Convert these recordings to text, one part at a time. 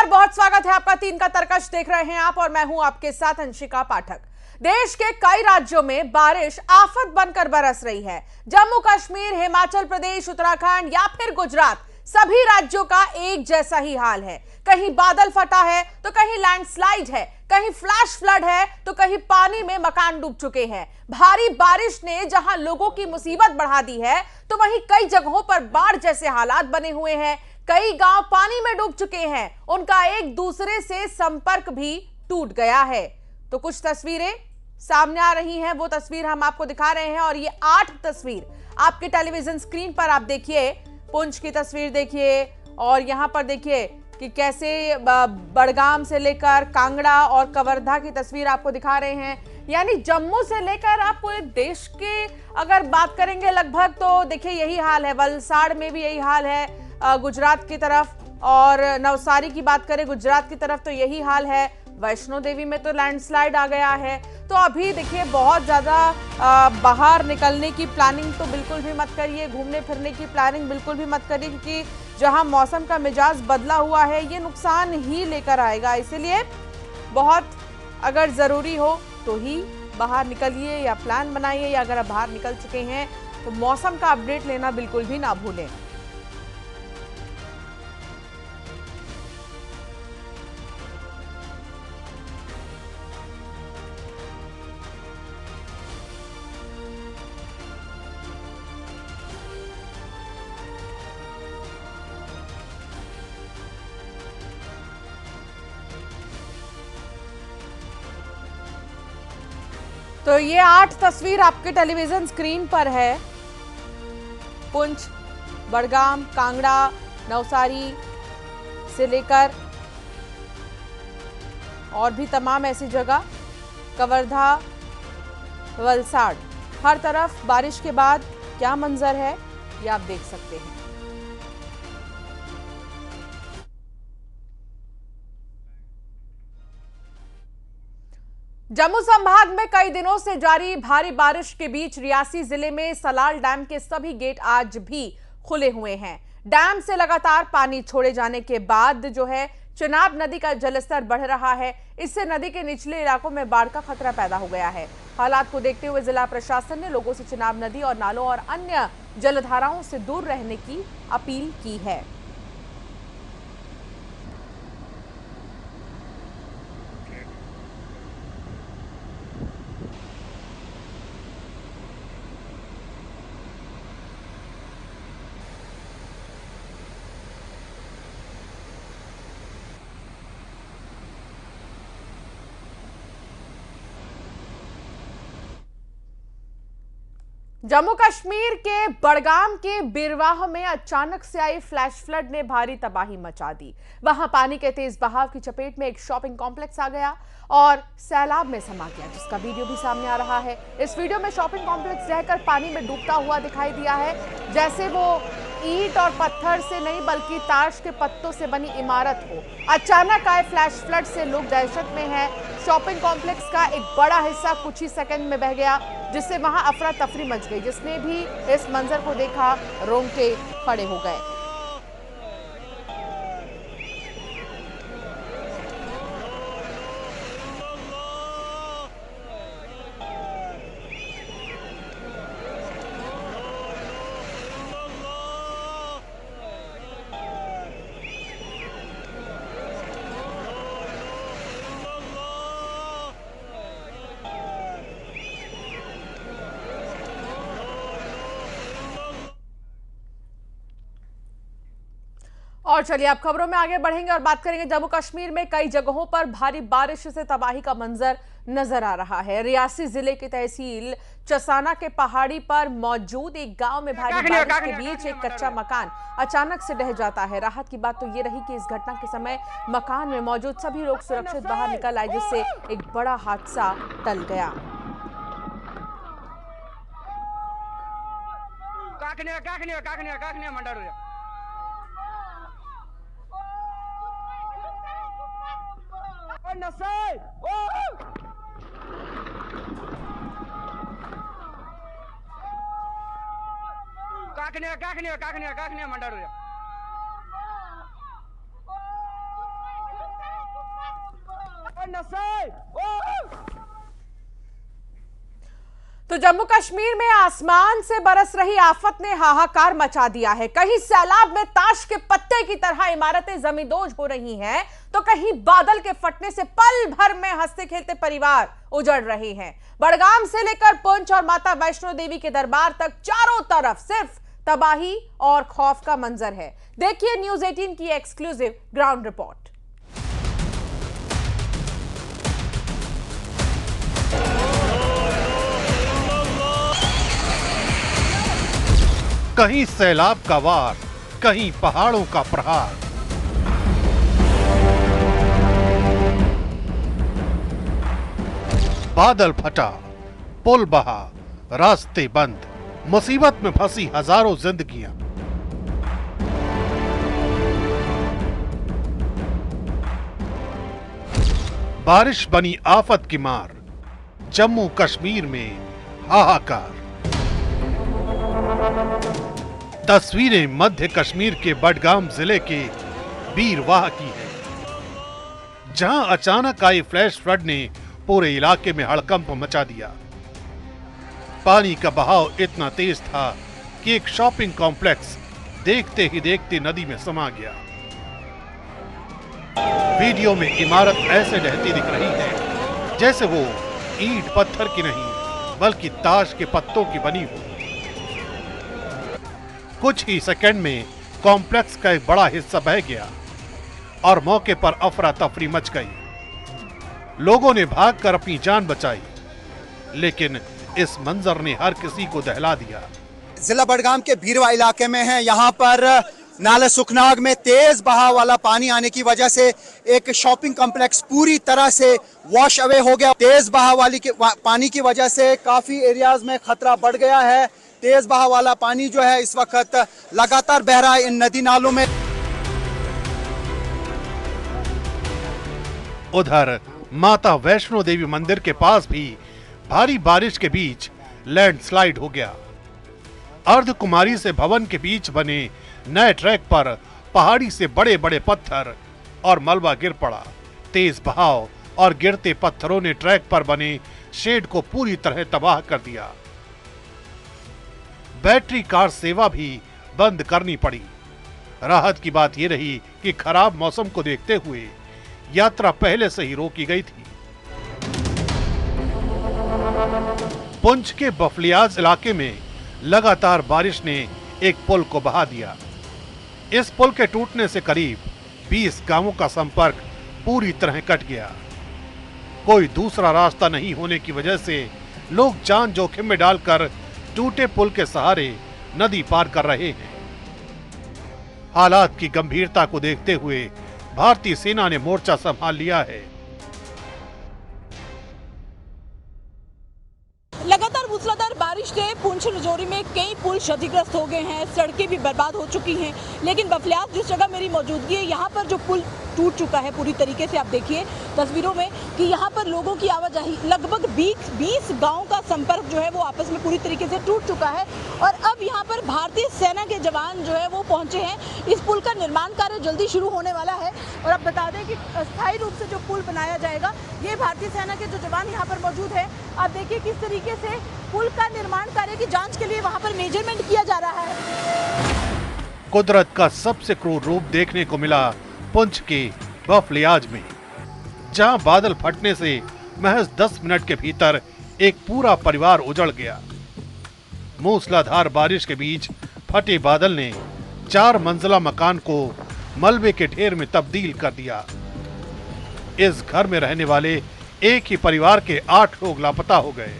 नमस्कार, बहुत स्वागत है आपका। 3 का तरकश देख रहे हैं आप और मैं हूं आपके साथ अंशिका पाठक। देश के कई राज्यों में बारिश आफत बनकर बरस रही है। जम्मू कश्मीर, हिमाचल प्रदेश, उत्तराखंड या फिर गुजरात, सभी राज्यों का एक जैसा ही हाल है। कहीं बादल फटा है तो कहीं लैंडस्लाइड है, कहीं फ्लैश फ्लड है तो कहीं पानी में मकान डूब चुके हैं। भारी बारिश ने जहां लोगों की मुसीबत बढ़ा दी है तो वहीं कई जगहों पर बाढ़ जैसे हालात बने हुए हैं। कई गांव पानी में डूब चुके हैं, उनका एक दूसरे से संपर्क भी टूट गया है। तो कुछ तस्वीरें सामने आ रही हैं, वो तस्वीर हम आपको दिखा रहे हैं और ये 8 तस्वीर आपके टेलीविजन स्क्रीन पर आप देखिए। पुंछ की तस्वीर देखिए और यहां पर देखिए कि कैसे बड़गाम से लेकर कांगड़ा और कवर्धा की तस्वीर आपको दिखा रहे हैं। यानी जम्मू से लेकर आप पूरे देश के अगर बात करेंगे लगभग, तो देखिए यही हाल है। वलसाड़ में भी यही हाल है गुजरात की तरफ, और नवसारी की बात करें गुजरात की तरफ तो यही हाल है। वैष्णो देवी में तो लैंडस्लाइड आ गया है। तो अभी देखिए बहुत ज़्यादा बाहर निकलने की प्लानिंग तो बिल्कुल भी मत करिए, घूमने फिरने की प्लानिंग बिल्कुल भी मत करिए, क्योंकि जहां मौसम का मिजाज बदला हुआ है ये नुकसान ही लेकर आएगा। इसीलिए बहुत अगर ज़रूरी हो तो ही बाहर निकलिए या प्लान बनाइए, या अगर आप बाहर निकल चुके हैं तो मौसम का अपडेट लेना बिल्कुल भी ना भूलें। तो ये 8 तस्वीर आपके टेलीविजन स्क्रीन पर है। पुंछ, बड़गाम, कांगड़ा, नवसारी से लेकर और भी तमाम ऐसी जगह, कवर्धा, वलसाड़, हर तरफ बारिश के बाद क्या मंजर है ये आप देख सकते हैं। जम्मू संभाग में कई दिनों से जारी भारी बारिश के बीच रियासी जिले में सलाल डैम के सभी गेट आज भी खुले हुए हैं। डैम से लगातार पानी छोड़े जाने के बाद जो है चिनाब नदी का जलस्तर बढ़ रहा है। इससे नदी के निचले इलाकों में बाढ़ का खतरा पैदा हो गया है। हालात को देखते हुए जिला प्रशासन ने लोगों से चिनाब नदी और नालों और अन्य जलधाराओं से दूर रहने की अपील की है। जम्मू कश्मीर के बड़गाम के बिरवाह में अचानक से आई फ्लैश फ्लड ने भारी तबाही मचा दी। वहां पानी के तेज बहाव की चपेट में एक शॉपिंग कॉम्प्लेक्स आ गया और सैलाब में समा गया, जिसका वीडियो भी सामने आ रहा है। इस वीडियो में शॉपिंग कॉम्प्लेक्स रहकर पानी में डूबता हुआ दिखाई दिया है, जैसे वो ईंट और पत्थर से नहीं बल्कि ताश के पत्तों से बनी इमारत हो। अचानक आए फ्लैश फ्लड से लोग दहशत में हैं। शॉपिंग कॉम्प्लेक्स का एक बड़ा हिस्सा कुछ ही सेकंड में बह गया, जिससे वहां अफरा तफरी मच गई। जिसने भी इस मंजर को देखा रोंगटे खड़े हो गए। और चलिए अब खबरों में आगे बढ़ेंगे और बात करेंगे। जम्मू कश्मीर में कई जगहों पर भारी बारिश से तबाही का मंजर नजर आ रहा है। रियासी जिले की तहसील चसाना के पहाड़ी पर मौजूद एक गांव में भारी बारिश के बीच एक कच्चा मकान अचानक से ढह जाता है। राहत की बात तो ये रही कि इस घटना के समय मकान में मौजूद सभी लोग सुरक्षित बाहर निकल आए, जिससे एक बड़ा हादसा टल गया। काकने मंडारू तो जम्मू कश्मीर में आसमान से बरस रही आफत ने हाहाकार मचा दिया है। कहीं सैलाब में ताश के पत्ते की तरह इमारतें जमींदोज हो रही हैं, तो कहीं बादल के फटने से पल भर में हंसते खेलते परिवार उजड़ रहे हैं। बड़गाम से लेकर पुंछ और माता वैष्णो देवी के दरबार तक चारों तरफ सिर्फ तबाही और खौफ का मंजर है। देखिए न्यूज 18 की एक्सक्लूसिव ग्राउंड रिपोर्ट। कहीं सैलाब का वार, कहीं पहाड़ों का प्रहार। बादल फटा, पुल बहा, रास्ते बंद, मुसीबत में फंसी हजारों जिंदगियां। बारिश बनी आफत की मार, जम्मू कश्मीर में हाहाकार। तस्वीरें मध्य कश्मीर के बडगाम जिले के बीरवाह की है, जहां अचानक आई फ्लैश फ्लड ने पूरे इलाके में हड़कंप मचा दिया। पानी का बहाव इतना तेज था कि एक शॉपिंग कॉम्प्लेक्स देखते ही देखते नदी में समा गया। वीडियो में इमारत ऐसे ढहती दिख रही है जैसे वो ईंट पत्थर की नहीं बल्कि ताश के पत्तों की बनी हो। कुछ ही सेकंड में कॉम्प्लेक्स का एक बड़ा हिस्सा बह गया और मौके पर अफरा तफरी मच गई। लोगों ने भागकर अपनी जान बचाई, लेकिन इस मंजर ने हर किसी को दहला दिया। जिला बडगाम के बीरवा इलाके में है। यहाँ पर नाले सुखनाग में तेज बहाव वाला पानी आने की वजह से एक शॉपिंग कॉम्प्लेक्स पूरी तरह से वॉश अवे हो गया। तेज बहाव वाली पानी की वजह से काफी एरियाज में खतरा बढ़ गया है। तेज बहाव वाला पानी जो है इस वक्त लगातार बह रहा है इन नदी नालों में। उधर माता वैष्णो देवी मंदिर के पास भी भारी बारिश के बीच लैंडस्लाइड हो गया। अर्धकुमारी से भवन के बीच बने नए ट्रैक पर पहाड़ी से बड़े बड़े पत्थर और मलबा गिर पड़ा। तेज बहाव और गिरते पत्थरों ने ट्रैक पर बने शेड को पूरी तरह तबाह कर दिया। बैटरी कार सेवा भी बंद करनी पड़ी। राहत की बात यह रही कि खराब मौसम को देखते हुए यात्रा पहले से ही रोकी गई थी। पुंछ के बफलियाज इलाके में लगातार बारिश ने एक पुल को बहा दिया। इस पुल के टूटने से करीब 20 गांवों का संपर्क पूरी तरह कट गया। कोई दूसरा रास्ता नहीं होने की वजह से लोग जान जोखिम में डालकर टूटे पुल के सहारे नदी पार कर रहे हैं। हालात की गंभीरता को देखते हुए भारतीय सेना ने मोर्चा संभाल लिया है। लगातार मूसलाधार बारिश से पुंछ राजौरी में कई पुल क्षतिग्रस्त हो गए हैं, सड़कें भी बर्बाद हो चुकी हैं। लेकिन बफलियाज जिस जगह मेरी मौजूदगी है, यहाँ पर जो पुल टूट चुका है पूरी तरीके से, आप देखिए तस्वीरों में कि यहाँ पर लोगों की आवाजाही, लगभग 20 गांव का संपर्क जो है वो आपस में पूरी तरीके से टूट चुका है। और अब यहाँ पर भारतीय सेना के जवान जो है वो पहुंचे हैं। इस पुल का निर्माण कार्य जल्दी शुरू होने वाला है। और अब बता दें कि अस्थायी रूप से जो पुल बनाया जाएगा, ये भारतीय सेना के जो जवान यहाँ पर मौजूद है। आप देखिए किस तरीके से पुल का निर्माण कार्य की जांच के लिए वहाँ पर मेजरमेंट किया जा रहा है। कुदरत का सबसे क्रूर रूप देखने को मिला पुंछ के बफलियाज में, जहां बादल फटने से महज 10 मिनट के भीतर एक पूरा परिवार उजड़ गया। मूसलाधार बारिश के बीच फटे बादल ने 4 मंजिला मकान को मलबे के ढेर में तब्दील कर दिया। इस घर में रहने वाले एक ही परिवार के 8 लोग लापता हो गए।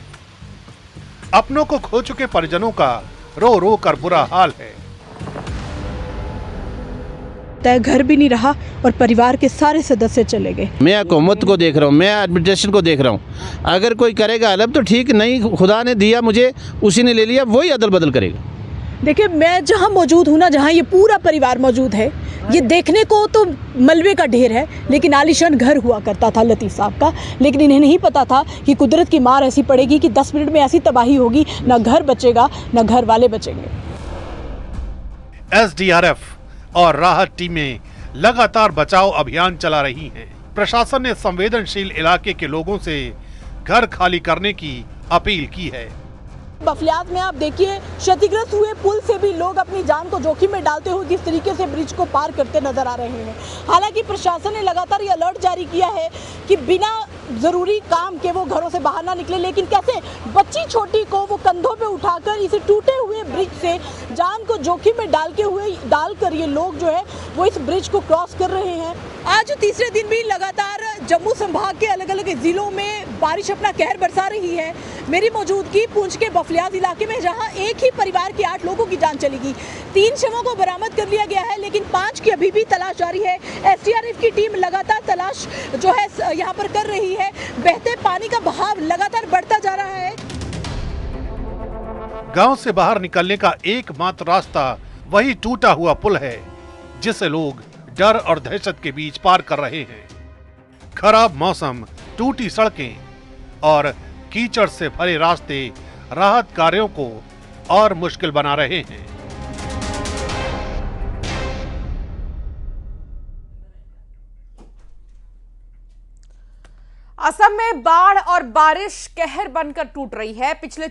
अपनों को खो चुके परिजनों का रो रो कर बुरा हाल है। घर भी नहीं रहा और परिवार के सारे सदस्य चले गए। मैं हुकूमत को देख रहा हूँ, मैं एडमिनिस्ट्रेशन को देख रहा हूँ। अगर कोई करेगा हेल्प तो ठीक, नहीं खुदा ने दिया मुझे, उसी ने ले लिया, वही अदल बदल करेगा। देखिए मैं जहाँ मौजूद हूँ ना, जहाँ ये पूरा परिवार मौजूद है, ये देखने को तो मलबे का ढेर है, लेकिन आलीशान घर हुआ करता था लतीफ़ साहब का। लेकिन इन्हें नहीं पता था कि कुदरत की मार ऐसी पड़ेगी कि 10 मिनट में ऐसी तबाही होगी, ना घर बचेगा ना घर वाले बचेंगे। एसडीआरएफ और राहत टीमें लगातार बचाव अभियान चला रही हैं। प्रशासन ने संवेदनशील इलाके के लोगों से घर खाली करने की अपील की है। बफलियाज में आप देखिए क्षतिग्रस्त हुए पुल से भी लोग अपनी जान को जोखिम में डालते हुए किस तरीके से ब्रिज को पार करते नजर आ रहे हैं। हालांकि प्रशासन ने लगातार ये अलर्ट जारी किया है कि बिना जरूरी काम के वो घरों से बाहर ना निकले, लेकिन कैसे बच्ची छोटी को वो कंधों पे उठाकर इसे टूटे हुए ब्रिज से जान को जोखिम में डालकर ये लोग जो है वो इस ब्रिज को क्रॉस कर रहे हैं। आज तीसरे दिन भी लगातार जम्मू संभाग के अलग अलग जिलों में बारिश अपना कहर बरसा रही है। मेरी मौजूदगी पुंछ के बफलियाज इलाके में, जहां एक ही परिवार के 8 लोगों की जान चली गई। 3 शवों को बरामद कर लिया गया है, लेकिन 5 की अभी भी तलाश जारी है। एसडीआरएफ की टीम लगातार तलाश जो है यहां पर कर रही है। बहते पानी का बहाव लगातार बढ़ता जा रहा है। गांव से बाहर निकलने का एकमात्र रास्ता वही टूटा हुआ पुल है, जिसे लोग डर और दहशत के बीच पार कर रहे हैं। खराब मौसम, टूटी सड़कें और कीचड़ से भरे रास्ते राहत कार्यों को और मुश्किल बना रहे हैं। असम में बाढ़ और बारिश कहर बनकर टूट रही है। पिछले